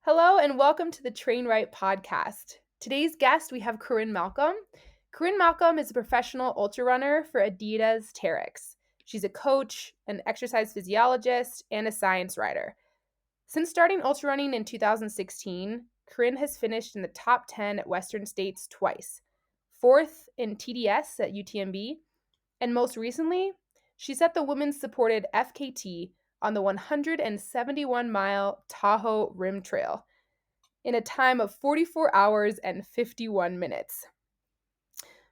Hello and welcome to the Train Right podcast. Today's guest, we have Corrine Malcolm. Corrine Malcolm is a professional ultrarunner for Adidas Terrex. She's a coach, an exercise physiologist, and a science writer. Since starting ultrarunning in 2016, Corrine has finished in the top 10 at Western States twice, fourth in TDS at UTMB, and most recently, she set the women's supported FKT on the 171-mile Tahoe Rim Trail in a time of 44 hours and 51 minutes.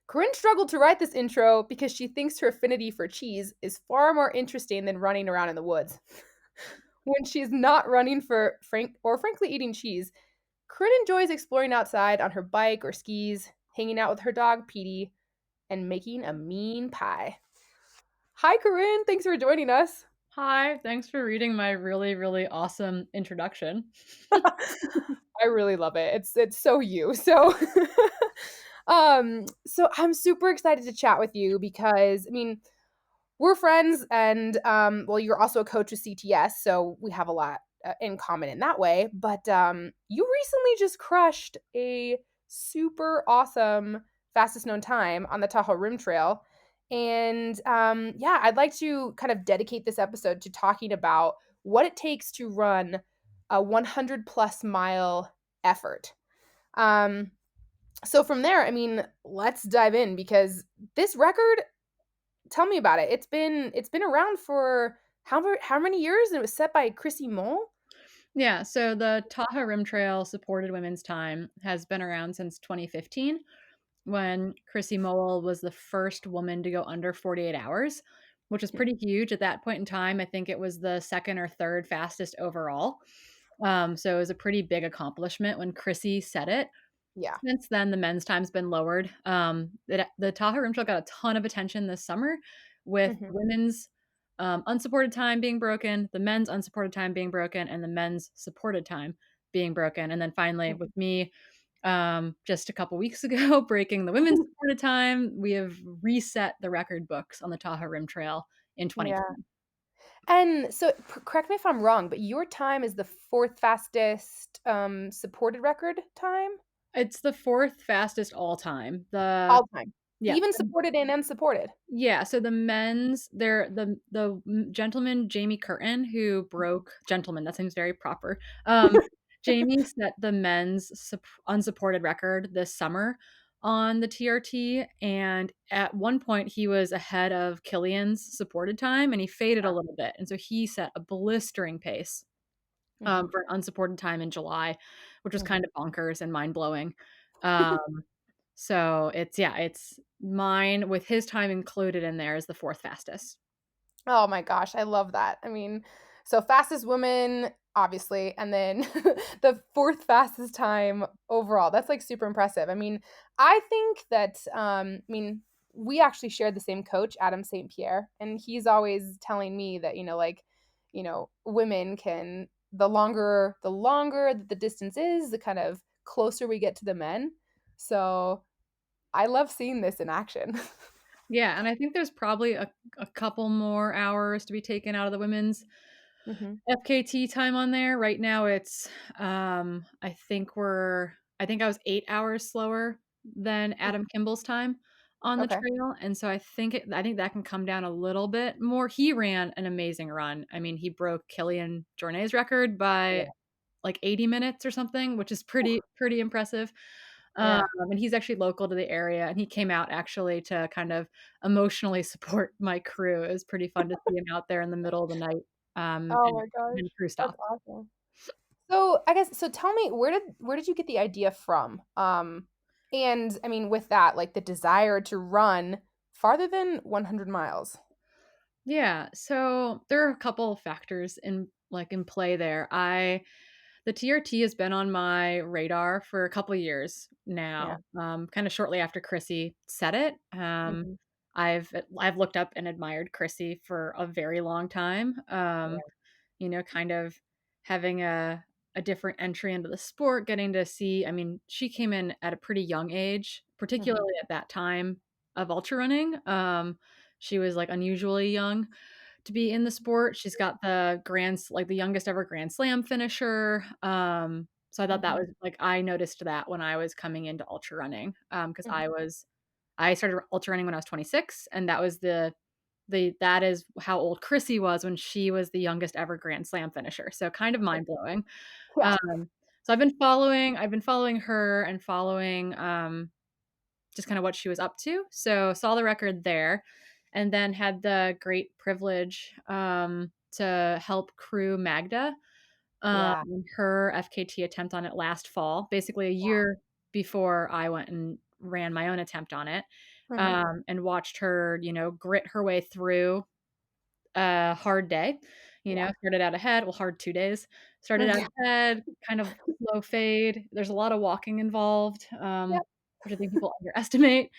Corinne struggled to write this intro because she thinks her affinity for cheese is far more interesting than running around in the woods. When she's not running for frankly eating cheese, Corinne enjoys exploring outside on her bike or skis, hanging out with her dog Petey, and making a mean pie. Hi Corinne, thanks for joining us. Hi, thanks for reading my really, really awesome introduction. I really love it. It's so you. So I'm super excited to chat with you because we're friends and well you're also a coach with CTS, so we have a lot in common in that way, but you recently just crushed a super awesome fastest known time on the Tahoe Rim Trail. And yeah, I'd like to kind of dedicate this episode to talking about what it takes to run a 100 plus mile effort. Um, so from there, let's dive in because this record, tell me about it. It's been around for how many years? And it was set by Chrissy Mole. Yeah, so the Tahoe Rim Trail supported women's time has been around since 2015 when Chrissy Mole was the first woman to go under 48 hours, which was pretty huge at that point in time. I think it was the second or third fastest overall. So it was a pretty big accomplishment when Chrissy said it. Yeah. Since then, the men's time's been lowered. The Tahoe Rim Trail got a ton of attention this summer with Hmm. women's unsupported time being broken, the men's unsupported time being broken, and the men's supported time being broken. And then finally, with me, just a couple weeks ago, breaking the women's supported time, we have reset the record books on the Tahoe Rim Trail in Yeah. 2020. And so correct me if I'm wrong, but your time is the fourth fastest supported record time It's the fourth fastest all time. all time. Yeah, Even supported and unsupported. Yeah, so the men's there the gentleman Jamie Curtin who broke gentleman, that seems very proper. Jamie set the men's unsupported record this summer on the TRT, and at one point he was ahead of Killian's supported time, and he faded a little bit, and so he set a blistering pace Mhm. for an unsupported time in July, which was kind Mhm. of bonkers and mind blowing. Um, so it's mine with his time included in there is the fourth fastest. Oh my gosh, I love that. So fastest woman, obviously, and then the fourth fastest time overall. That's like super impressive. I think that we actually shared the same coach, Adam St. Pierre, and he's always telling me that, women can the longer that the distance is, the kind of closer we get to the men. So I love seeing this in action. Yeah, and I think there's probably a couple more hours to be taken out of the women's Hmm. FKT time on there. Right now it's I think I was 8 hours slower than Adam Kimball's time on the Okay. trail. And so I think that can come down a little bit more. He ran an amazing run. I mean, he broke Killian Jornet's record by Yeah. like 80 minutes or something, which is pretty impressive. Yeah. And he's actually local to the area, and he came out actually to kind of emotionally support my crew. It was pretty fun to see him out there in the middle of the night, Oh and my gosh, and crew that's stop. awesome. So, I guess so tell me where did you get the idea from? And with that, like the desire to run farther than 100 miles. Yeah, so there are a couple of factors in play there. I The TRT has been on my radar for a couple of years Yeah. now. Kind of shortly after Chrissy said it, Mhm. I've looked up and admired Chrissy for a very long time. Yeah. Kind of having a different entry into the sport, getting to see. I mean, she came in at a pretty young age, Mhm. particularly at that time of ultra running. She was like unusually young to be in the sport. She's got the youngest ever Grand Slam finisher. So I thought that Mhm. was like, I noticed that when I was coming into ultra running, because Mhm. I started ultra running when I was 26, and that was that is how old Chrissy was when she was the youngest ever Grand Slam finisher. So kind of mind blowing. Yeah. So I've been following her and following just kind of what she was up to. So saw the record there, and then had the great privilege to help crew Magda Yeah. her FKT attempt on it last fall, basically a year before I went and ran my own attempt on it, Mhm. and watched her, grit her way through a hard day. Yeah. Started out ahead, well, hard 2 days. Started out Yeah. ahead, kind of slow fade. There's a lot of walking involved, Yep. which I think people underestimate,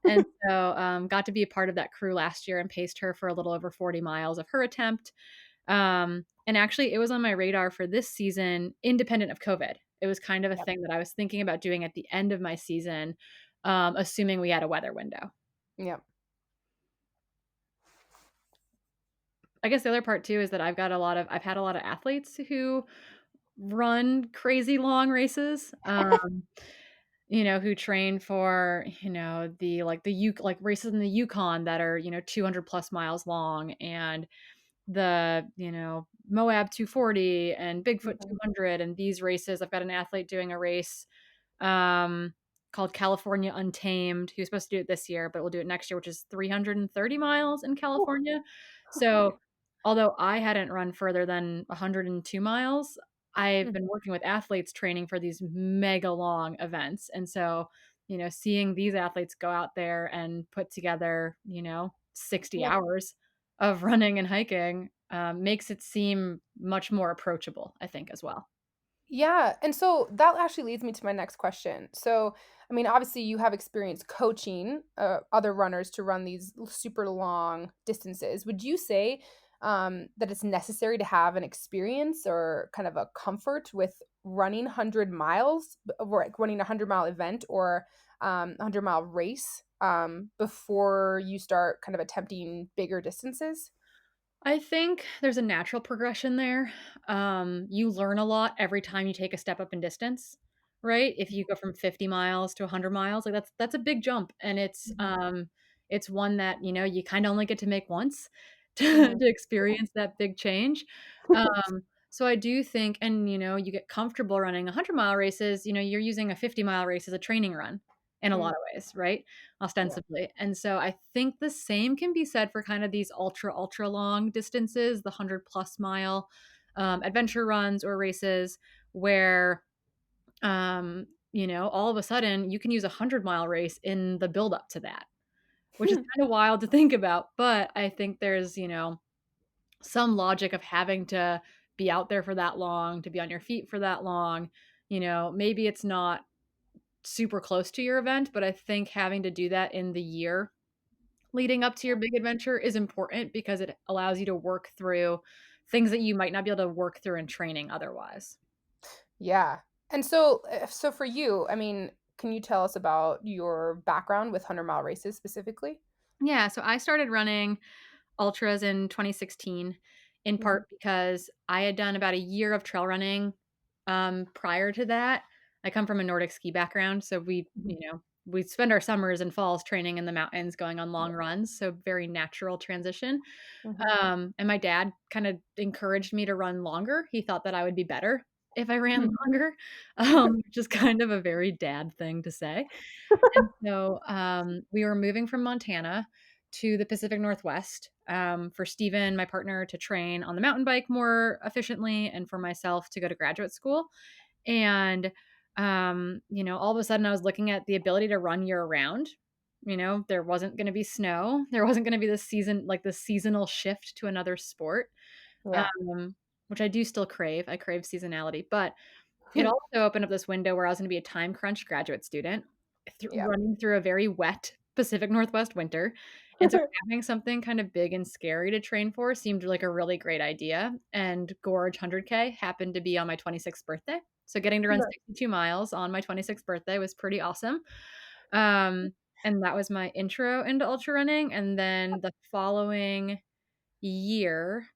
and so, got to be a part of that crew last year and paced her for a little over 40 miles of her attempt. And actually, it was on my radar for this season, independent of COVID. It was kind of a Yep. thing that I was thinking about doing at the end of my season, assuming we had a weather window. Yep. I guess the other part too is that I've had a lot of athletes who run crazy long races, who train for, the races in the Yukon that are, 200 plus miles long, and the, Moab 240 and Bigfoot Mhm. 200 and these races. I've got an athlete doing a race um, called California Untamed. He was supposed to do it this year, but we'll do it next year, which is 330 miles in Ooh. California. So, although I hadn't run further than 102 miles, I've been Mhm. working with athletes training for these mega long events. And so, seeing these athletes go out there and put together, 60 Yeah. hours of running and hiking makes it seem much more approachable, I think, as well. Yeah, and so that actually leads me to my next question. So, I mean, obviously, you have experience coaching other runners to run these super long distances. Would you say that it's necessary to have an experience or kind of a comfort with running 100 miles, or like running a 100-mile event or 100-mile race before you start kind of attempting bigger distances? I think there's a natural progression there. You learn a lot every time you take a step up in distance, right? If you go from 50 miles to 100 miles, like that's a big jump, and Mhm. it's one that you kind of only get to make once Mhm. to experience that big change. So I do think, and you get comfortable running 100-mile races. You're using a 50-mile race as a training run in a Mhm. lot of ways, right? Yeah. Ostensibly. And so I think the same can be said for kind of these ultra long distances, the 100 plus mile adventure runs or races where, all of a sudden you can use a 100-mile race in the build up to that, which is kind of wild to think about. But I think there's, some logic of having to be out there for that long, to be on your feet for that long. Maybe it's not super close to your event, but I think having to do that in the year leading up to your big adventure is important because it allows you to work through things that you might not be able to work through in training otherwise. Yeah. And so, so for you, I mean, can you tell us about your background with 100-mile races specifically? Yeah, so I started running ultras in 2016 in Mhm. part because I had done about a year of trail running prior to that. I come from a Nordic ski background, so Mhm. we spend our summers and falls training in the mountains, going on long runs, so very natural transition. Mhm. And my dad kind of encouraged me to run longer. He thought that I would be better if I ran longer, which is kind of a very dad thing to say. And so, we were moving from Montana to the Pacific Northwest, for Steven, my partner, to train on the mountain bike more efficiently and for myself to go to graduate school. And, all of a sudden I was looking at the ability to run year round. There wasn't going to be snow. There wasn't going to be this season, like the seasonal shift to another sport, Yeah. um, which I do still crave. I crave seasonality, but it also opened up this window where I was gonna be a time crunch graduate student Yeah. running through a very wet Pacific Northwest winter, and so having something kind of big and scary to train for seemed like a really great idea, and Gorge 100K happened to be on my 26th birthday, so getting to run Right. 62 miles on my 26th birthday was pretty awesome, um, and that was my intro into ultra running, and then the following year,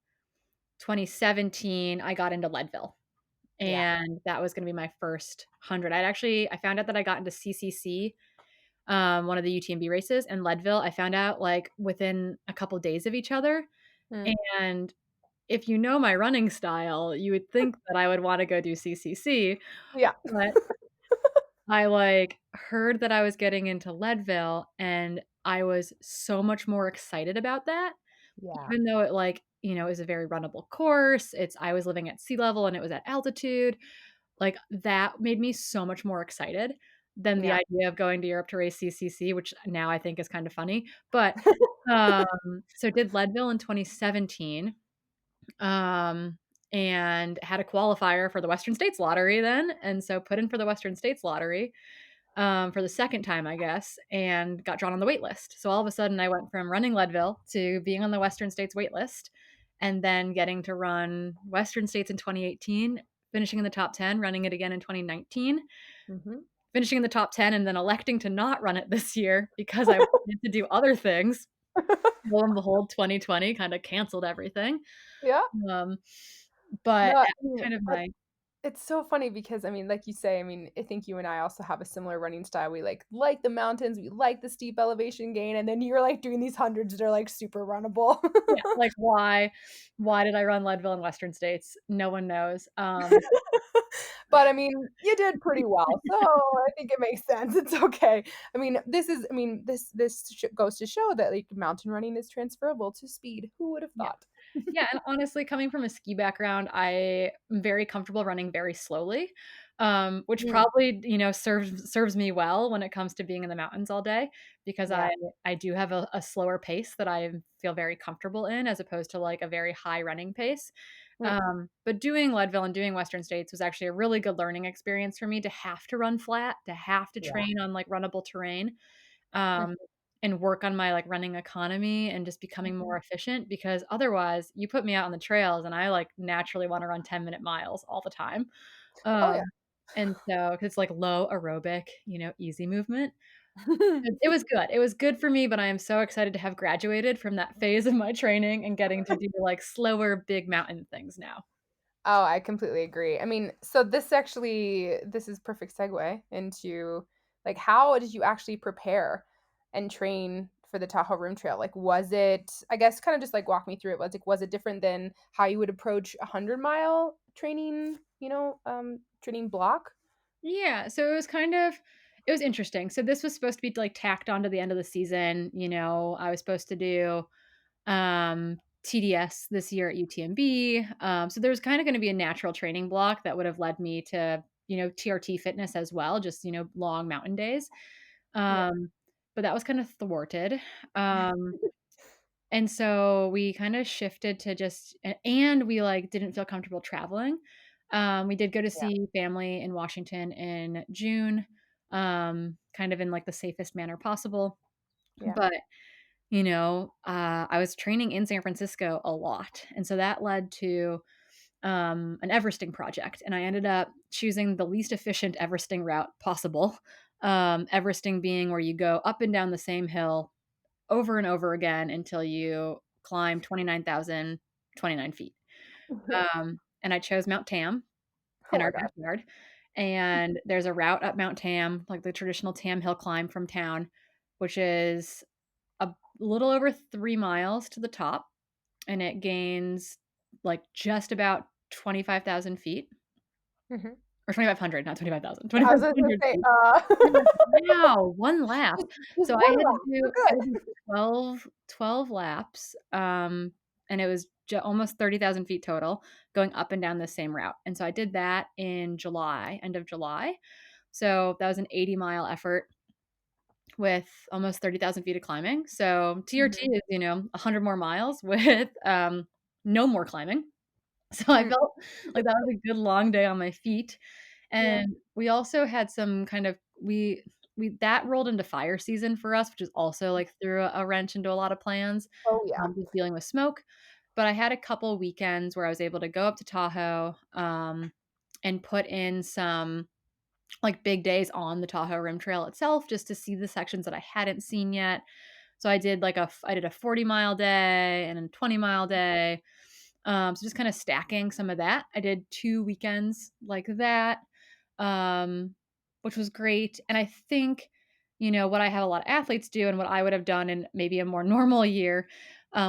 2017, I got into Leadville. Yeah. and that was gonna be my first 100. I found out that I got into CCC, one of the UTMB races, and Leadville, I found out, like, within a couple days of each other, Mm. and if you know my running style, you would think that I would wanna go do CCC, Yeah. but I, like, heard that I was getting into Leadville, and I was so much more excited about that, Yeah. even though it, like, is a very runnable course, I was living at sea level and it was at altitude, like, that made me so much more excited than the Yeah. idea of going to Europe to race CCC, which now I think is kind of funny, but, so did Leadville in 2017, um, and had a qualifier for the Western States Lottery then, and so put in for the Western States Lottery, for the second time, I guess, and got drawn on the wait list. So all of a sudden, I went from running Leadville to being on the Western States wait list, and then getting to run Western States in 2018, finishing in the top 10, running it again in 2019, Mhm. finishing in the top 10, and then electing to not run it this year because I wanted to do other things. Lo and behold, 2020 kinda canceled everything. Yeah. Um, No, but I that's mean, kind of my it's so funny because, I mean, like you say, I mean, I think you and I also have a similar running style. We like the mountains, we like the steep elevation gain, and then you're, like, doing these hundreds that are, like, super runnable. yeah, like, why did I run Leadville in Western States? No one knows. But, I mean, you did pretty well, so I think it makes sense, it's okay. I mean, this goes to show that, like, mountain running is transferable to speed. Who would have Yeah. thought? Yeah, and honestly, coming from a ski background, I am very comfortable running very slowly, which Mm, probably, serves me well when it comes to being in the mountains all day because yeah, I do have a slower pace that I feel very comfortable in as opposed to, like, a very high running pace. mm, But doing Leadville and doing Western States was actually a really good learning experience for me to have to run flat, to have to yeah, train on, like, runnable terrain, mm, um, and work on my, like, running economy and just becoming more mhm. efficient because otherwise, you put me out on the trails and I, like, naturally wanna run 10-minute miles all the time. Oh, yeah. And so 'cause it's, like, low aerobic, easy movement. It was good. It was good for me, but I am so excited to have graduated from that phase of my training and getting to do, like, slower, big mountain things now. Oh, I completely agree. I mean, so this is perfect segue into, like, how did you actually prepare and train for the Tahoe Rim Trail? Like, was it, I guess, kind of just like walk me through it. Was it different than how you would approach a 100-mile training, training block? Yeah, so it was interesting. So this was supposed to be, like, tacked on to the end of the season, I was supposed to do TDS this year at UTMB. So there was kind of going to be a natural training block that would have led me to, TRT fitness as well, just, long mountain days. Yeah. Um, but that was kind of thwarted. Um, and so we kind of shifted to and we, like, didn't feel comfortable traveling. We did go to Yeah. see family in Washington in June, kind of in, like, the safest manner possible. Yeah. But I was training in San Francisco a lot, and so that led to, an Everesting project, and I ended up choosing the least efficient Everesting route possible, Everesting being where you go up and down the same hill over and over again until you climb 29,029 feet, and I chose Mount Tam Oh in my our gosh. backyard, and there's a route up Mount Tam, like the traditional Tam Hill climb from town, which is a little over 3 miles to the top, and it gains, like, just about 25,000 feet, Mhm. or 2,500, not 25,000, I was just gonna 2,500 say, feet. You're like, "Wow, 1 lap." just So one lap. You're I had good. to do 12 laps, and it was almost 30,000 feet total going up and down the same route, and so I did that in July, end of July. So that was an 80-mile effort with almost 30,000 feet of climbing. So TRT Mhm. is, 100 more miles with, no more climbing. So I Mm. felt like that was a good long day on my feet. Yeah. And we also had some kind of we that rolled into fire season for us, which is also, like, threw a wrench into a lot of plans, Oh, yeah. just dealing with smoke. But I had a couple weekends where I was able to go up to Tahoe, and put in some, like, big days on the Tahoe Rim Trail itself just to see the sections that I hadn't seen yet. So I did a 40-mile day and a 20-mile day, So just kind of stacking some of that. I did 2 weekends like that, um, which was great. And I think, what I have a lot of athletes do and what I would have done in maybe a more normal year,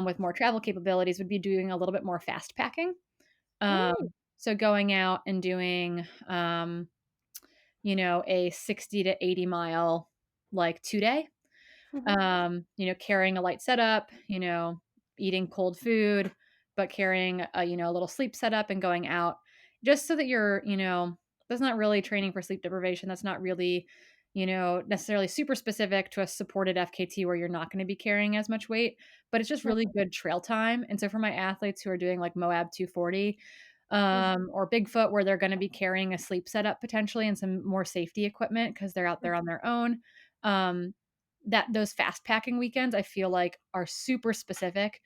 with more travel capabilities would be doing a little bit more fast packing. Um, Mm, so going out and doing, a 60 to 80 mile, like 2 day, mhm, carrying a light setup, eating cold food, but carrying a little sleep setup and going out just so that that's not really training for sleep deprivation. That's not really, necessarily super specific to a supported FKT where you're not going to be carrying as much weight, but it's just really good trail time. And so for my athletes who are doing like Moab 240, mhm, or Bigfoot, where they're going to be carrying a sleep setup potentially and some more safety equipment because they're out there on their own. Um, that those fast packing weekends I feel like are super specific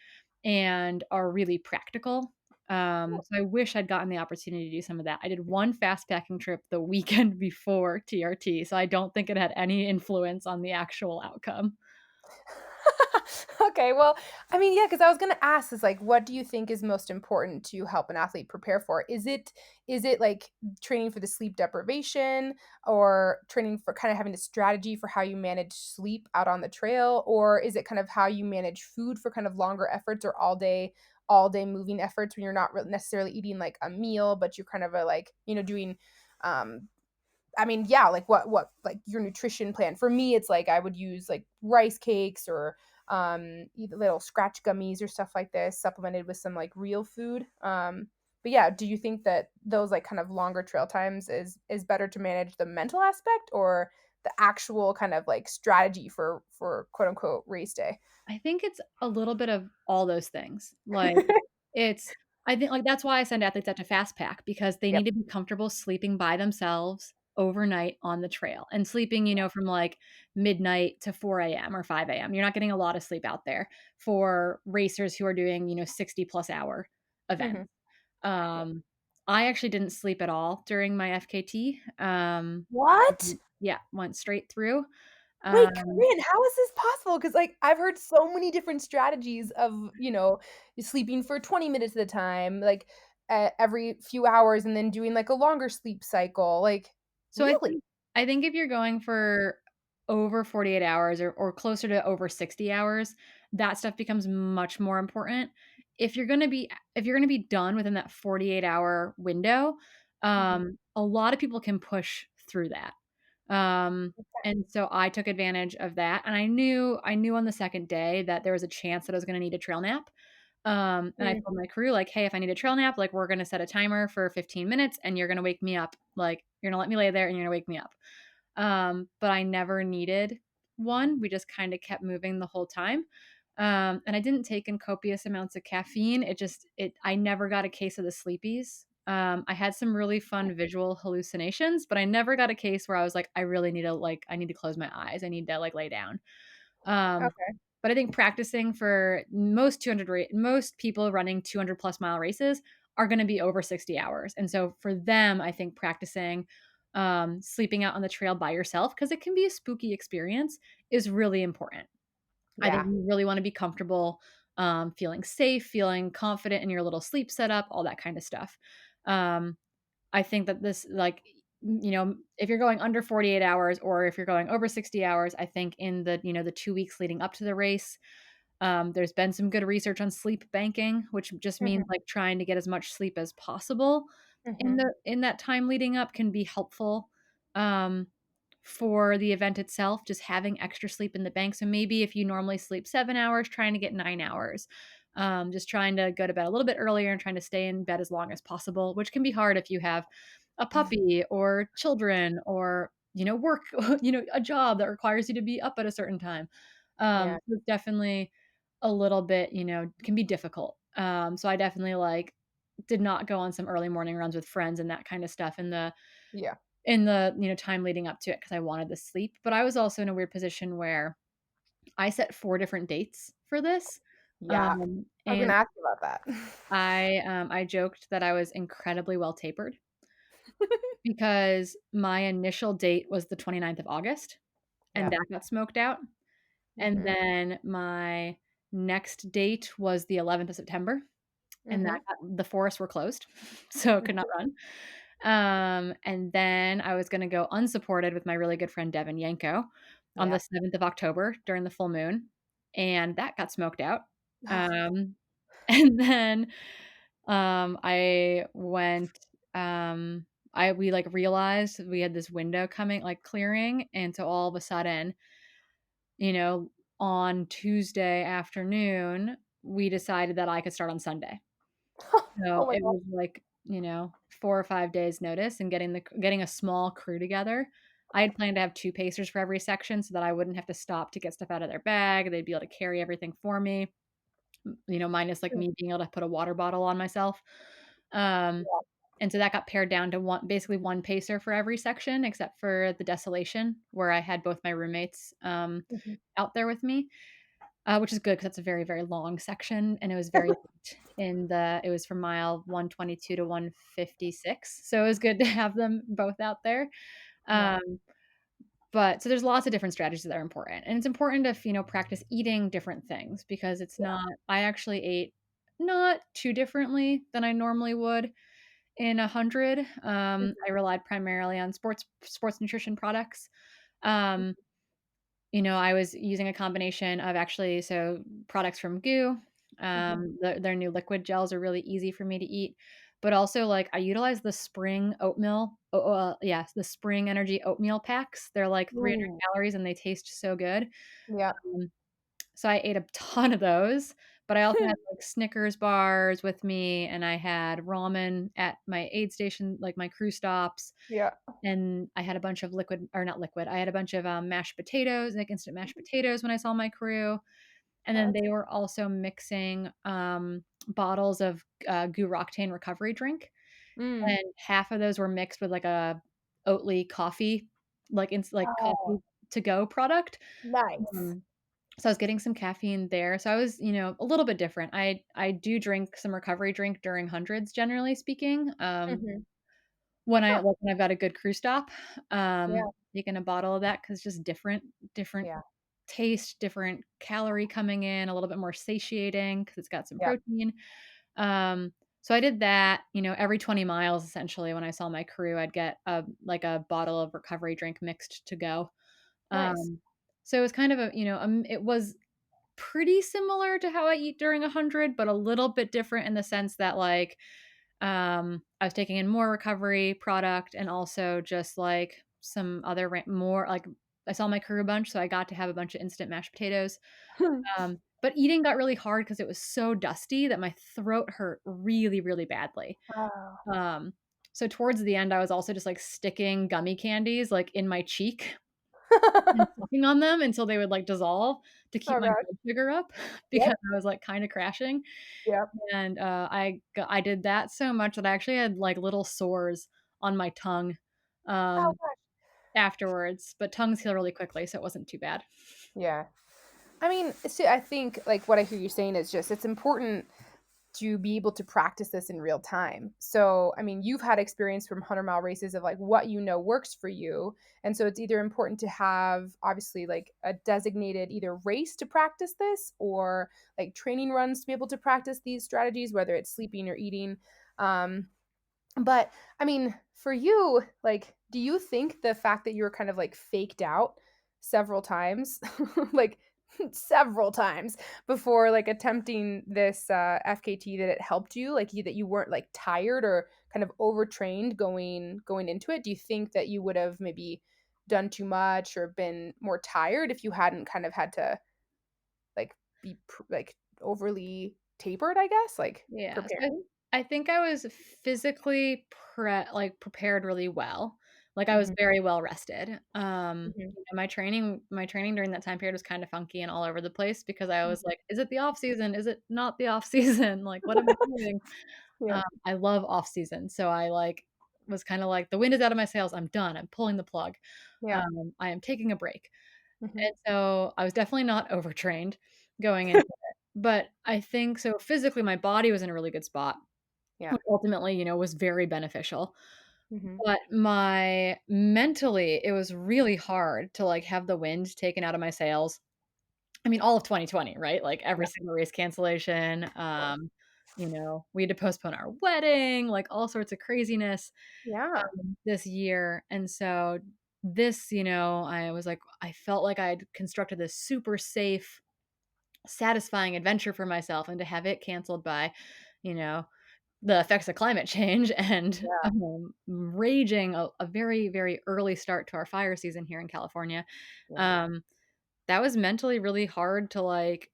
and are really practical. So I wish I'd gotten the opportunity to do some of that. I did one fast packing trip the weekend before TRT, so I don't think it had any influence on the actual outcome. Okay, well, I mean, yeah, because I was gonna ask is like, what do you think is most important to help an athlete prepare for? Is it like training for the sleep deprivation or training for kind of having a strategy for how you manage sleep out on the trail? Or is it kind of how you manage food for kind of longer efforts or all day moving efforts when you're not really necessarily eating like a meal, but you're kind of like, doing um I mean, yeah, like what like your nutrition plan. For me, it's like I would use like rice cakes or either little scratch gummies or stuff like this, supplemented with some like real food. But yeah, do you think that those like kind of longer trail times is better to manage the mental aspect or the actual kind of like strategy for quote unquote race day? I think it's a little bit of all those things. Like, it's I think, like, that's why I send athletes out to fast pack because they Yep. need to be comfortable sleeping by themselves overnight on the trail and sleeping, from, like, midnight to 4 AM or 5 AM. You're not getting a lot of sleep out there for racers who are doing, 60+ hour events. Mhm. Um, I actually didn't sleep at all during my FKT. What? Yeah, went straight through. Wait, Um Korean, how is this possible? Because like, I've heard so many different strategies of, sleeping for 20 minutes at a time, like, every few hours and then doing, like, a longer sleep cycle, like, So really? I think if you're going for over 48 hours or closer to over 60 hours, that stuff becomes much more important. If you're gonna be done within that 48-hour window, Mhm. a lot of people can push through that. And so I took advantage of that, and I knew on the second day that there was a chance that I was gonna need a trail nap. And I Mm, told my crew, like, "Hey, if I need a trail nap, like, we're gonna set a timer for 15 minutes, and you're gonna wake me up. Like, you're gonna let me lay there, and you're gonna wake me up." But I never needed one. We just kinda kept moving the whole time. And I didn't take in copious amounts of caffeine. I never got a case of the sleepies. I had some really fun visual hallucinations, but I never got a case where I was like, I need to close my eyes. I need to, like, lay down. Um, okay. but I think practicing for most people running 200 plus mile races are going to be over 60 hours. And so for them, I think practicing sleeping out on the trail by yourself, because it can be a spooky experience, is really important. I think Yeah, you really want to be comfortable, feeling safe, feeling confident in your little sleep setup, all that kind of stuff. Um, I think that this, like, if you're going under 48 hours or if you're going over 60 hours, I think in the 2 weeks leading up to the race, there's been some good research on sleep banking, which just means, mhm, like, trying to get as much sleep as possible mhm, in that time leading up can be helpful, um, for the event itself, just having extra sleep in the bank. So maybe if you normally sleep 7 hours, trying to get 9 hours. Just trying to go to bed a little bit earlier and trying to stay in bed as long as possible, which can be hard if you have a puppy or children or, work, a job that requires you to be up at a certain time. yeah, So it's definitely a little bit, can be difficult. So I definitely, like, did not go on some early morning runs with friends and that kind of stuff yeah, time leading up to it because I wanted the sleep. But I was also in a weird position where I set 4 different dates for this. yeah. I was And gonna ask you about that. I joked that I was incredibly well tapered because my initial date was the 29th of August, and Yeah, that got smoked out. And mhm, then my next date was the 11th of September. and Mhm. the forests were closed, so could not run. And then I was gonna go unsupported with my really good friend Devin Yanko on the Yeah. 7th of October during the full moon, and that got smoked out. Oh. Um, and then, I went, I we, like, realized we had this window coming, like, clearing, and so all of a sudden, you know, on Tuesday afternoon, we decided that I could start on Sunday. Oh So, my it god. was like, 4 or 5 days notice and getting a small crew together. I had planned to have 2 pacers for every section so that I wouldn't have to stop to get stuff out of their bag, they'd be able to carry everything for me, minus, like, Mm, me being able to put a water bottle on myself. Um, and so that got pared down to basically 1 pacer for every section except for the Desolation, where I had both my roommates, mhm. out there with me. Which is good because that's a very, very long section, and it was very late it was from mile 122 to 156, so it was good to have them both out there. Yeah. Um, but so there's lots of different strategies that are important, and it's important to, practice eating different things because it's Yeah. not I actually ate not too differently than I normally would in 100. I relied primarily on sports nutrition products. Um I was using a combination of actually products from GU. Mhm. Their new liquid gels are really easy for me to eat, but also, like, I utilize the spring oatmeal the spring energy oatmeal packs. They're, like, 300 Ooh. calories, and they taste so good. Yeah. Um, so I ate a ton of those, but I also had, like, Snickers bars with me, and I had ramen at my aid station, like, my crew stops. Yeah. And I had a bunch of not liquid, I had a bunch of, mashed potatoes, like instant mashed potatoes when I saw my crew, and then That's they were also mixing, bottles of, GU Roctane recovery drink, mm. and half of those were mixed with, like, a Oatly coffee, like Oh, coffee to go product. nice. Um, so I was getting some caffeine there, so I was, a little bit different. I do drink some recovery drink during hundreds, generally speaking, Mhm. Huh. when I've got a good crew stop, Yeah. taking a bottle of that because it's just different Yeah. taste, different calorie coming in, a little bit more satiating because 'cause it's got some Yeah. protein. So I did that, every 20 miles essentially when I saw my crew, I'd get a bottle of recovery drink mixed to go. Nice. Um, so it was kind of it was pretty similar to how I eat during 100, but a little bit different in the sense that, like, I was taking in more recovery product and also just, like, some other more like, I saw my crew a bunch, so I got to have a bunch of instant mashed potatoes. But eating got really hard because it was so dusty that my throat hurt really, really badly. Oh. Um, so towards the end, I was also just, like, sticking gummy candies, like, in my cheek and sucking on them until they would, like, dissolve to keep Oh my god. blood sugar up Yep. because I was, like, kinda crashing. Yep. And, I did that so much that I actually had, like, little sores on my tongue, Oh um, gosh. afterwards, but tongues heal really quickly, so it wasn't too bad. Yeah. I mean, see, I think, like, what I hear you saying is just it's important to be able to practice this in real time. So, I mean, you've had experience from 100-mile races of, like, what you know works for you, and so it's either important to have, obviously, like, a designated either race to practice this or, like, training runs to be able to practice these strategies, whether it's sleeping or eating. Um, but, I mean, for you, like, do you think the fact that you were kind of, like, faked out several times, like, several times before, like, attempting this, FKT that it helped you? Like, that you weren't, like, tired or kind of overtrained going into it? Do you think that you would have maybe done too much or been more tired if you hadn't kind of had to, like, be like, overly tapered, I guess, like, Yeah, so preparing? I think I was physically prepared really well. Like, I was Mhm, very well rested. mhm, My training during that time period was kinda funky and all over the place because I was mhm. like, "Is it the off season? Is it not the off season? Like, what am I doing?" Yeah, I love off season, so I, like, was kinda like, "The wind is out of my sails, I'm done, I'm pulling the plug. yeah, I am taking a break." mhm, And so, I was definitely not overtrained going into it, but I think so physically, my body was in a really good spot, yeah, which ultimately, was very beneficial, mhm, but mentally, it was really hard to, like, have the wind taken out of my sails. I mean, all of 2020, right? Like, every yeah, single race cancellation, of course. we had to postpone our wedding, like all sorts of craziness Yeah. this year. And so this, I was like, I felt like I'd constructed this super safe, satisfying adventure for myself, and to have it canceled by, you know, the effects of climate change and Yeah. raging a very, very early start to our fire season here in California. Yeah. Um, that was mentally really hard to like,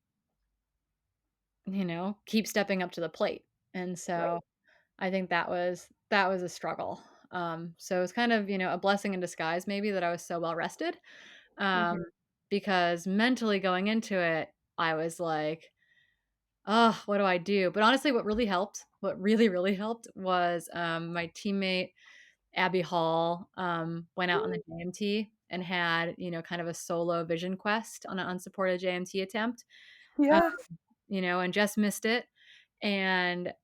keep stepping up to the plate. And so Right. I think that was a struggle. So it was kind of, a blessing in disguise maybe that I was so well rested. Mhm. Um, because mentally going into it, I was like, "Oh, what do I do?" But honestly, what really, really helped was my teammate Abby Hall went out on the JMT and had, kind of a solo vision quest on an unsupported JMT attempt, um, Yeah. and just missed it. And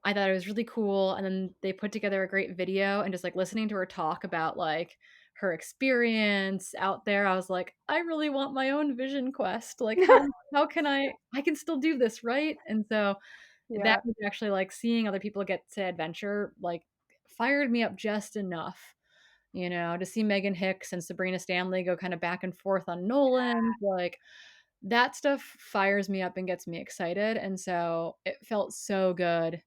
I thought it was really cool, and then they put together a great video, and just, like, listening to her talk about, like, her experience out there, I was like, "I really want my own vision quest, like, how can I can still do this, right?" And so, that Yeah. was actually, like, seeing other people get to adventure, like, fired me up just enough, to see Megan Hicks and Sabrina Stanley go kinda back and forth on Nolan, like, that stuff fires me up and gets me excited, and so it felt so good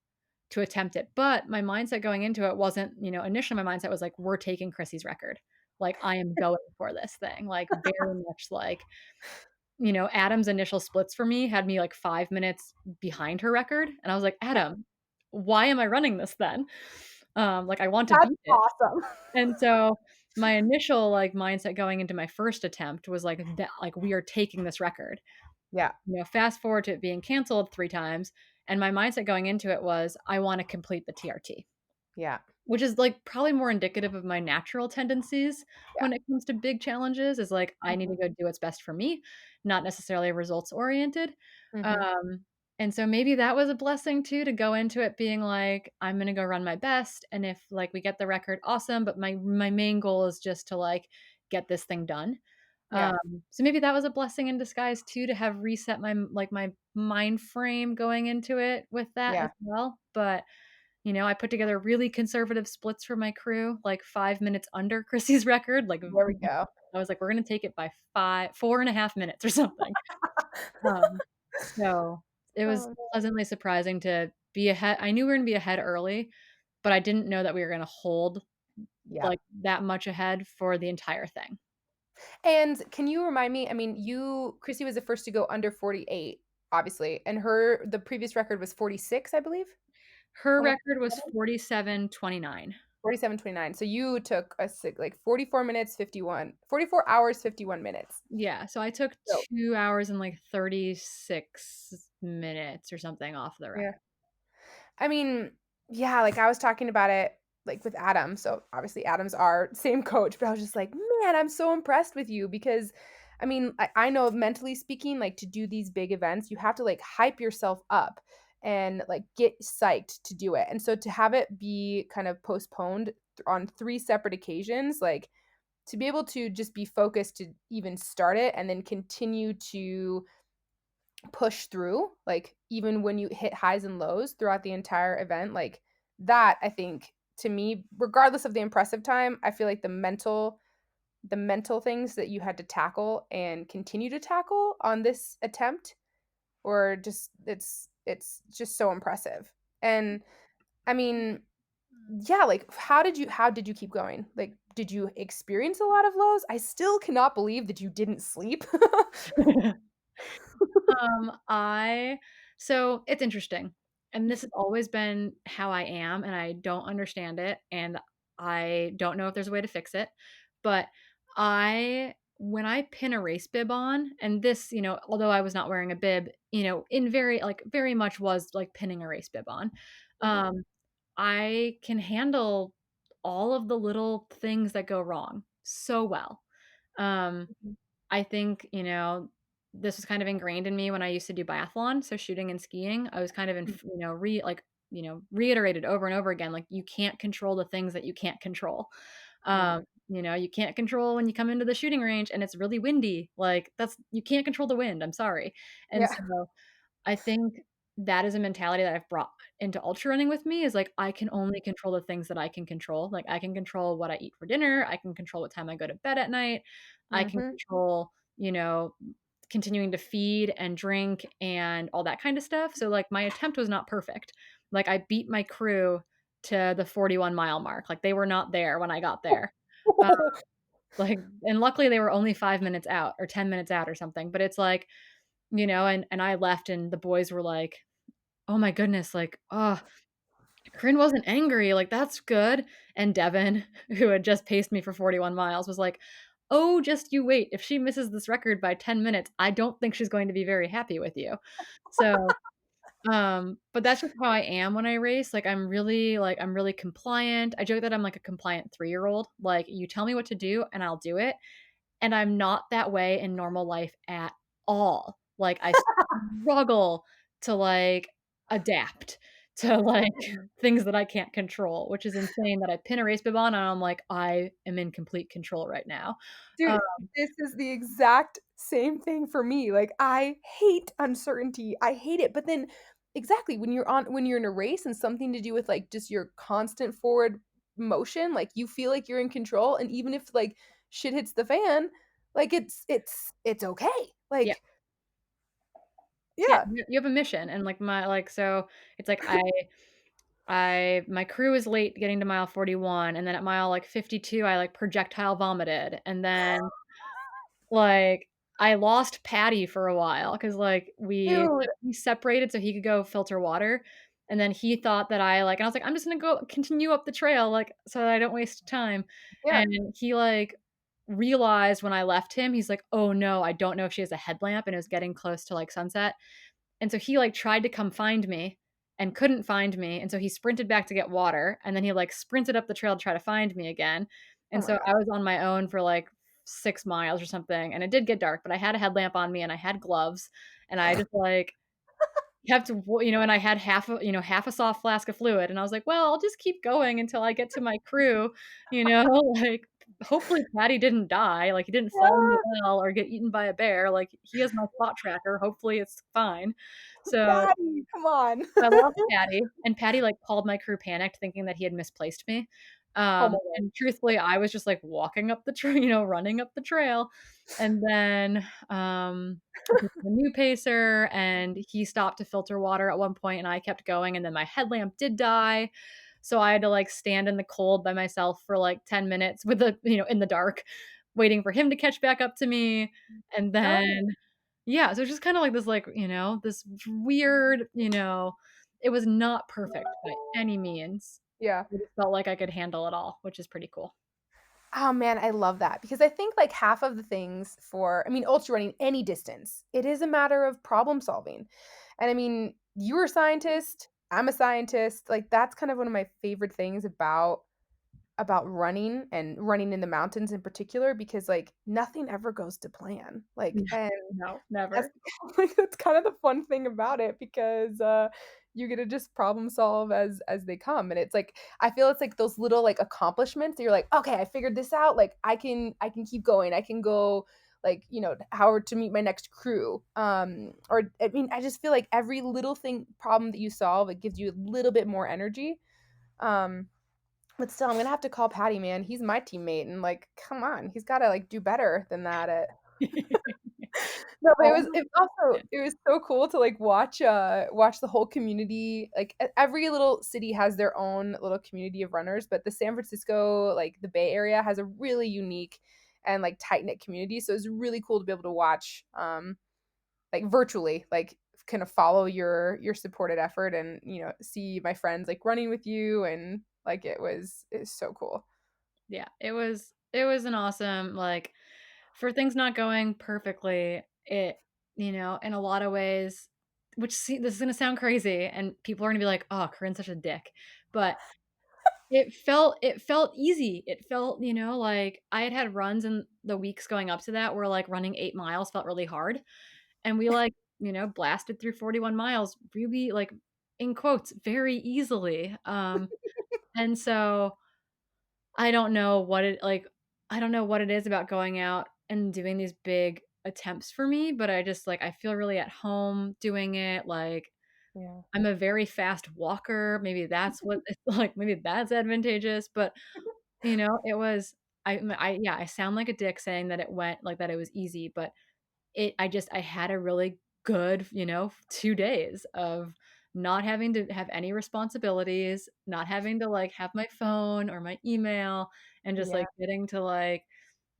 to attempt it. But my mindset going into it wasn't, initially my mindset was like, we're taking Chrissy's record. Like, I am going for this thing. Like, very much like, Adam's initial splits for me had me like 5 minutes behind her record. And I was like, Yeah. Adam, why am I running this then? Like, I want to That's beat it. awesome. And so my initial like mindset going into my first attempt was like that, like we are taking this record. Yeah. Fast forward to it being canceled 3 times, and my mindset going into it was, I wanna complete the TRT, Yeah. which is, like, probably more indicative of my natural tendencies Yeah. when it comes to big challenges, is, like, I need Mhm. to go do what's best for me, not necessarily results oriented. Mhm. Um, and so maybe that was a blessing too, to go into it being like, "I'm gonna go run my best, and if, like, we get the record, awesome, but my main goal is just to, like, get this thing done." Yeah. So maybe that was a blessing in disguise too, to have reset my mind frame going into it with that as Yeah. well. But, I put together really conservative splits for my crew, like 5 minutes under Chrissy's record, like, There we go. I was like, "We're gonna take it by 4.5 minutes or something." Um, so it was Oh, no. pleasantly surprising to be ahead. I knew we were gonna be ahead early, but I didn't know that we were gonna hold, Yeah. like, that much ahead for the entire thing. And can you remind me, I mean, Chrissy was the first to go under 48, obviously, and the previous record was 46, I believe? Her Almost record was 47? 47:29. 47:29. So you took like 44 minutes, 44 hours, 51 minutes. Yeah, so I took So 2 hours and, like, 36 minutes or something off the yeah. record. I mean, yeah, like, I was talking about it, like, with Adam, so, obviously, Adam's our same coach, but I was just like, "Man, I'm so impressed with you," because, I mean, I know mentally speaking, like, to do these big events, you have to, like, hype yourself up and, like, get psyched to do it, and so to have it be kind of postponed on 3 separate occasions, like, to be able to just be focused to even start it and then continue to push through, like, even when you hit highs and lows throughout the entire event, like, that, I think, to me, regardless of the impressive time, I feel like the mental things that you had to tackle and continue to tackle on this attempt or just it's just so impressive. And, I mean, yeah, like, how did you keep going? Like, did you experience a lot of lows? I still cannot believe that you didn't sleep. I so it's interesting, and this has always been how I am, and I don't understand it, and I don't know if there's a way to fix it, but when I pin a race bib on, and this, although I was not wearing a bib, in very much was like pinning a race bib on, Mhm, um, I can handle all of the little things that go wrong so well. Um mhm, I think, this was kind of ingrained in me when I used to do biathlon, so shooting and skiing. I was kind of mhm, reiterated over and over again, like, you can't control the things that you can't control. mm, You can't control when you come into the shooting range and it's really windy. Like, you can't control the wind, I'm sorry. And yeah, so I think that is a mentality that I've brought into ultra running with me is like, I can only control the things that I can control. Like, I can control what I eat for dinner. I can control what time I go to bed at night. I can Mhm. control, continuing to feed and drink and all that kind of stuff. So, like, my attempt was not perfect. Like, I beat my crew to the 41-mile mark. Like, they were not there when I got there. Uh, and luckily they were only 5 minutes out or 10 minutes out or something. But it's like, and I left and the boys were like, "Oh my goodness, like, oh, Corinne wasn't angry, like, that's good." And Devin, who had just paced me for 41 miles, was like, "Oh, just you wait. If she misses this record by 10 minutes, I don't think she's going to be very happy with you." So, but that's just how I am when I race. I'm really compliant. I joke that I'm like a compliant 3-year-old. Like, you tell me what to do and I'll do it. And I'm not that way in normal life at all. Like, I struggle to, like, adapt to, like, things that I can't control, which is insane that I pin a race bib on and I'm like, "I am in complete control right now." Dude, this is the exact same thing for me, like, I hate uncertainty, I hate it, but then exactly, when you're in a race and something to do with, like, just your constant forward motion, like, you feel like you're in control, and even if, like, shit hits the fan, like, it's okay, Yeah. like, Yeah, yeah. you have a mission and, so it's like my crew is late getting to mile 41, and then at mile, 52, I, projectile vomited, and then like, I lost Patty for a while 'cause, Dude, we separated so he could go filter water, and then he thought that and I was like, "I'm just gonna go continue up the trail, like, so that I don't waste time." yeah, And he, realized when I left him, he's like, "Oh, no, I don't know if she has a headlamp," and it was getting close to, sunset. And so he, tried to come find me and couldn't find me, and so he sprinted back to get water, and then he, sprinted up the trail to try to find me again. oh And my so god. I was on my own for, 6 miles or something, and it did get dark, but I had a headlamp on me and I had gloves, and I just, kept and I had half a soft flask of fluid, and I was like, "Well, I'll just keep going until I get to my crew," you know, like, hopefully Patty didn't die, like, he didn't fall in the Yeah, well or get eaten by a bear, like, he has my spot tracker, hopefully it's fine. So, Patty, come on. I lost Patty, and Patty, called my crew panicked thinking that he had misplaced me. Oh my And truthfully, I was just, walking up the trail, running up the trail, and then, I picked up a new pacer, and he stopped to filter water at one point, and I kept going, and then my headlamp did die, so I had to, stand in the cold by myself for, 10 minutes with in the dark, waiting for him to catch back up to me, and god. then yeah, so it's just kinda like this, this weird, it was not perfect by any means. Yeah. I just felt like I could handle it all, which is pretty cool. Oh man, I love that because I think like half of the things for, I mean, ultra running any distance, it is a matter of problem solving. And I mean, you're a scientist, I'm a scientist. Like that's kind of one of my favorite things about running and running in the mountains in particular because like nothing ever goes to plan. Like Yeah. and No, that's never. like that's kind of the fun thing about it because you get to just problem solve as they come and it's like I feel it's like those little like accomplishments that you're like okay I figured this out like I can keep going I can go like how to meet my next crew or I mean I just feel like every little thing problem that you solve it gives you a little bit more energy um but still I'm gonna have to call Patty man he's my teammate and like come on he's got to like do better than that at no, but Oh, yeah. it was so cool to, like, watch the whole community, like, every little city has their own little community of runners, but the San Francisco, like, the Bay Area has a really unique and, like, tight-knit community, so it's really cool to be able to watch, like, virtually, like, kind of follow your supported effort and, see my friends, like, running with you and, like, it's so cool. Yeah, it was an awesome, for things not going perfectly, in a lot of ways, this is gonna sound crazy, and people are gonna be like, "Oh, Corinne's such a dick," but it felt easy. It felt, like I had runs in the weeks going up to that where, running 8 miles felt really hard, and we, blasted through 41 miles really, in quotes, "very easily," and so I don't know I don't know what it is about going out and doing these big attempts for me, but I just, I feel really at home doing it, Yeah. I'm a very fast walker. Maybe that's what it's like, maybe that's advantageous, but, it was yeah, I sound like a dick saying that it went like that it was easy, but I had a really good, 2 days of not having to have any responsibilities, not having to, like, have my phone or my email, and just, Yeah. like, getting to, like,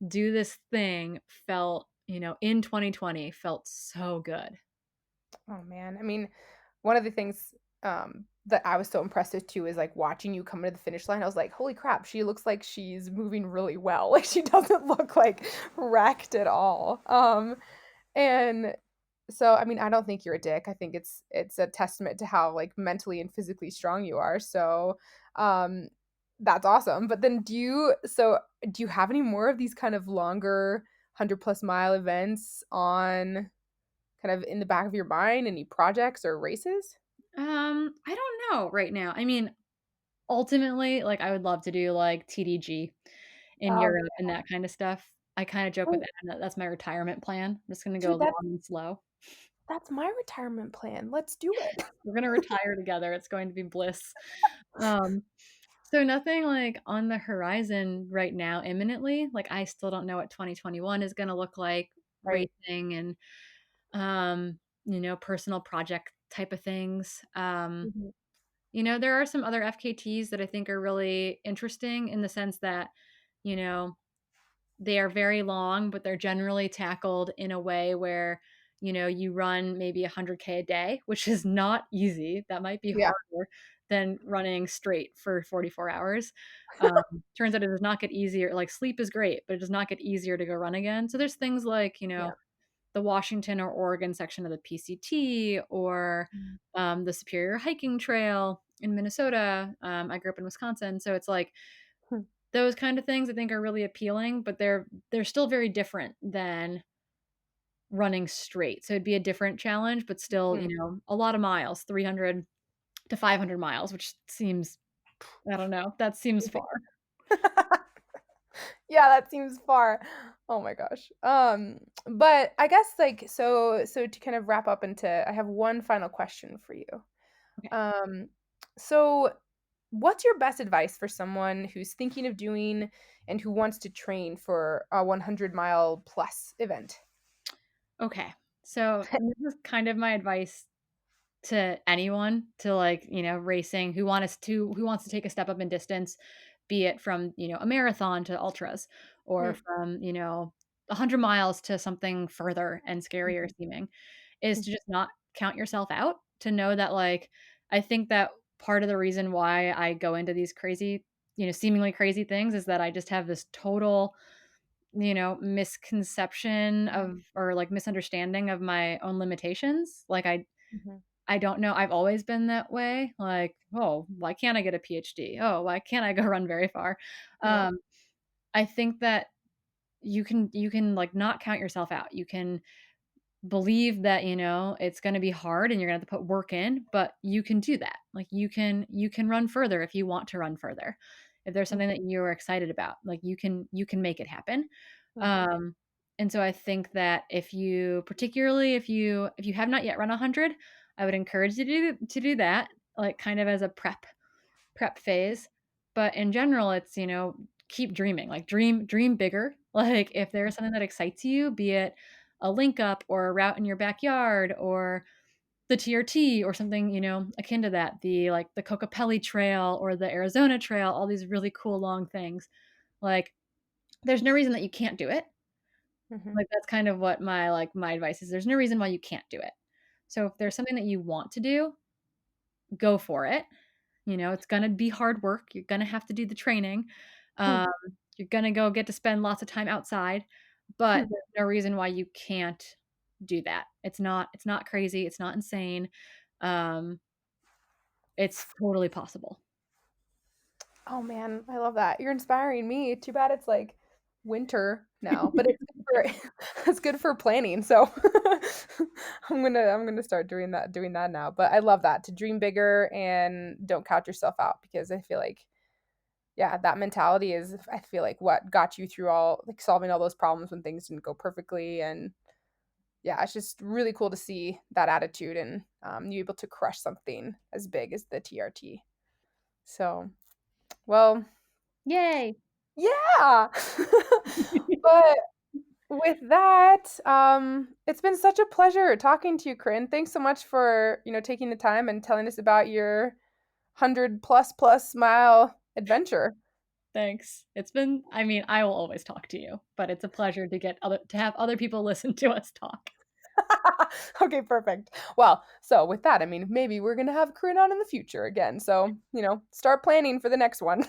do this thing felt, in 2020 felt so good. Oh man. I mean, one of the things that I was so impressed with too is like watching you come to the finish line. I was like, holy crap, she looks like she's moving really well. Like she doesn't look like wrecked at all. And so I mean, I don't think you're a dick. I think it's a testament to how like mentally and physically strong you are. So um that's awesome. But then do you have any more of these kind of longer 100+ mile events on kind of in the back of your mind? Any projects or races? I don't know right now. I mean, ultimately, like, I would love to do, like, TDG in Oh, Europe and that kinda stuff. I kinda joke with oh, Anna, that's my retirement plan. I'm just gonna go dude, long and slow. that's my retirement plan. Let's do it. We're gonna retire together, it's going to be bliss. Um, so nothing, like, on the horizon right now imminently, like, I still don't know what 2021 is gonna look like, Right. racing and, personal project type of things. Mhm. There are some other FKTs that I think are really interesting in the sense that, you know, they are very long, but they're generally tackled in a way where, you run maybe 100K a day, which is not easy. That might be Yeah. harder than running straight for 44 hours. Turns out it does not get easier. Like sleep is great, but it does not get easier to go run again. So there's things like, Yeah. the Washington or Oregon section of the PCT or Mm. the Superior Hiking Trail in Minnesota. I grew up in Wisconsin, so it's like Hmm. those kind of things I think are really appealing, but they're still very different than running straight. So it'd be a different challenge, but still, Mm. a lot of miles, 300 to 500 miles, which seems I don't know, that seems far. Yeah, that seems far. Oh my gosh. But I guess like so to kind of wrap up into I have one final question for you. Okay. Um, so what's your best advice for someone who's thinking of doing and who wants to train for a 100-mile plus event? Okay. So this is kind of my advice to anyone to like, racing who wants to take a step up in distance, be it from, a marathon to ultras or Mm, from, 100 miles to something further and scarier mhm, seeming, is mm, to just not count yourself out, to know that like I think that part of the reason why I go into these crazy, seemingly crazy things is that I just have this total, misconception of or like misunderstanding of my own limitations. Like mhm, I don't know, I've always been that way, like, "Oh, why can't I get a PhD? Oh, why can't I go run very far?" yeah, Um, I think that you can, like, not count yourself out. You can believe that, it's gonna be hard and you're gonna have to put work in, but you can do that. Like, you can run further if you want to run further. If there's mm, something that you're excited about, like, you can make it happen. mhm, Um, and so I think that particularly if you have not yet run 100, I would encourage you to do that, like, kind of as a prep phase. But in general, it's, keep dreaming, like dream bigger. Like if there's something that excites you, be it a link up or a route in your backyard or the TRT or something, akin to that, the Cocopelli Trail or the Arizona Trail, all these really cool long things. Like there's no reason that you can't do it. mhm, Like that's kind of what my advice is. There's no reason why you can't do it. So if there's something that you want to do, go for it. It's gonna be hard work, you're gonna have to do the training, hmm, um, you're gonna go get to spend lots of time outside, but hmm. there's no reason why you can't do that. It's not crazy, it's not insane, um, it's totally possible. Oh man, I love that. You're inspiring me. Too bad it's like winter now, but it's good for it's good for planning. So I'm gonna start doing that now. But I love that to dream bigger and don't count yourself out because I feel like yeah, that mentality is I feel like what got you through all like solving all those problems when things didn't go perfectly and yeah, it's just really cool to see that attitude and you able to crush something as big as the TRT. So, well, Yay. yeah. But with that, it's been such a pleasure talking to you, Corinne. Thanks so much for, taking the time and telling us about your 100 plus mile adventure. Thanks. It's been, I mean, I will always talk to you, but it's a pleasure to have other people listen to us talk. Okay, perfect. Well, so with that, I mean, maybe we're gonna have Corinne on in the future again. So, start planning for the next one.